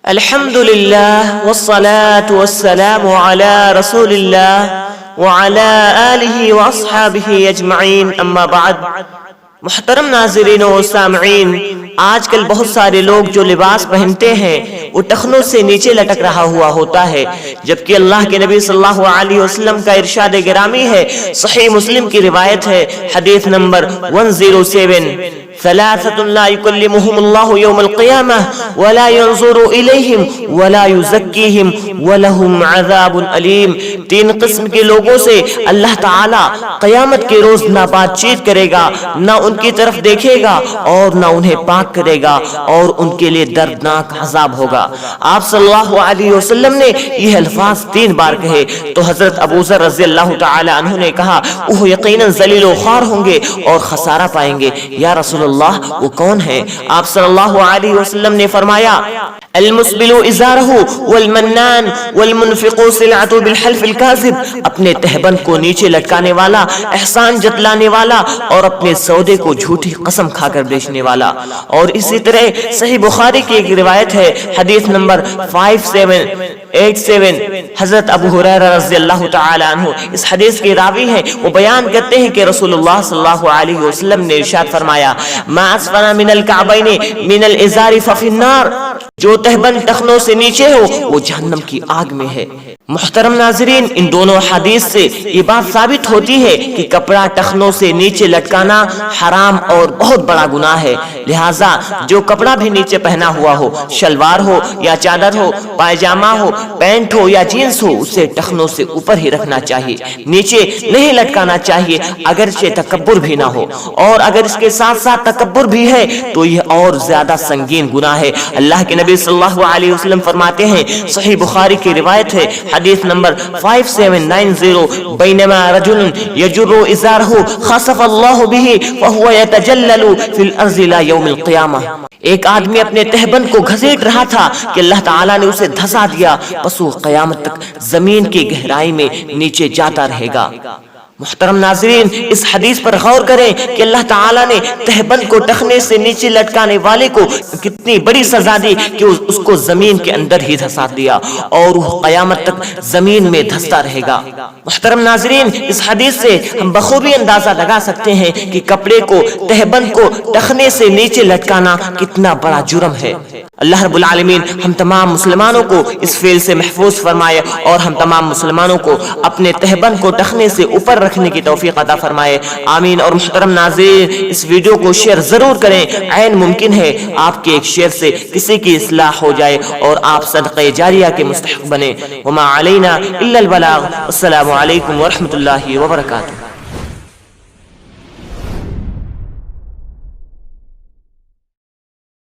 الحمدللہ والصلاة والسلام علی رسول اللہ وعلی آلہ واصحابہ اجمعین، اما بعد۔ محترم ناظرین و سامعین، آج کل بہت سارے لوگ جو لباس پہنتے ہیں وہ ٹخنوں سے نیچے لٹک رہا ہوا ہوتا ہے، جبکہ اللہ کے نبی صلی اللہ علیہ وسلم کا ارشاد گرامی ہے، صحیح مسلم کی روایت ہے، حدیث نمبر 107، ثلاثة لا يكلمهم الله يوم القيامة ولا ينظر إليهم ولا يزكيهم ولهم عذاب أليم۔ تین قسم کے لوگوں سے اللہ تعالی قیامت کے روز نہ بات چیت کرے گا، نہ ان کی طرف دیکھے گا اور نہ انہیں پاک کرے گا، اور ان کے لیے دردناک عذاب ہوگا۔ آپ صلی اللہ علیہ وسلم نے یہ الفاظ 3 بار کہے تو حضرت ابو ذر رضی اللہ تعالی عنہ نے کہا وہ یقیناً ذلیل و خوار ہوں گے اور خسارہ پائیں گے۔ یا رسول اللہ وہ کون ہے؟ آپ صلی اللہ علیہ وسلم نے فرمایا، المسبل ازارہ والمنان والمنفق سلعۃ بالحلف الکاذب، اپنے تہبند کو نیچے لٹکانے والا، احسان جتلانے والا اور اپنے سودے کو جھوٹی قسم کھا کر بیچنے والا۔ اور اسی طرح صحیح بخاری کی ایک روایت ہے، حدیث نمبر 5787، حضرت ابو ہریرہ رضی اللہ تعالی عنہ اس حدیث کے راوی ہیں، وہ بیان کرتے ہیں کہ رسول اللہ صلی اللہ علیہ وسلم نے ارشاد فرمایا، ما اسفل من الکعبین من الازار ففی النار، جو تہبند ٹخنوں سے نیچے ہو وہ جہنم کی آگ میں ہے۔ محترم ناظرین، ان دونوں حدیث سے یہ بات ثابت ہوتی ہے کہ کپڑا ٹخنوں سے نیچے لٹکانا حرام اور بہت بڑا گناہ ہے، لہٰذا جو کپڑا بھی نیچے پہنا ہوا ہو، شلوار ہو یا چادر ہو، پائجامہ ہو، پینٹ ہو یا جینس ہو، اسے ٹخنوں سے اوپر ہی رکھنا چاہیے، نیچے نہیں لٹکانا چاہیے، اگرچہ تکبر بھی نہ ہو، اور اگر اس کے ساتھ ساتھ تکبر بھی ہے تو یہ اور زیادہ سنگین گناہ ہے۔ اللہ کے نبی صلی اللہ علیہ وسلم فرماتے ہیں، صحیح بخاری کی روایت ہے، حدیث نمبر 5790، بینما رجل یجر ازارہ خسف اللہ بہ فہو یتجلل فی الارض لی یوم القیامہ، ایک آدمی اپنے تہبند کو گھسیٹ رہا تھا کہ اللہ تعالیٰ نے اسے دھسا دیا، پس وہ قیامت تک زمین کی گہرائی میں نیچے جاتا رہے گا۔ محترم ناظرین، اس حدیث پر غور کریں کہ اللہ تعالیٰ نے تہبند کو ٹخنے سے نیچے لٹکانے والے کو کتنی بڑی سزا دی کہ اس کو زمین کے اندر ہی دھسا دیا اور وہ قیامت تک زمین میں دھستا رہے گا۔ محترم ناظرین، اس حدیث سے ہم بخوبی اندازہ لگا سکتے ہیں کہ کپڑے کو، تہبند کو ٹخنے سے نیچے لٹکانا کتنا بڑا جرم ہے۔ اللہ رب العالمین ہم تمام مسلمانوں کو اس فعل سے محفوظ فرمائے اور ہم تمام مسلمانوں کو اپنے تہبند کو ٹخنے سے اوپر رکھنے کی توفیق عطا فرمائے، آمین۔ اور محترم ناظرین، اس ویڈیو کو شیئر ضرور کریں، عین ممکن ہے آپ کے ایک شیئر سے کسی کی اصلاح ہو جائے اور آپ صدقہ جاریہ کے مستحق بنے۔ وما علینا الا البلاغ۔ السلام علیکم ورحمۃ اللہ وبرکاتہ۔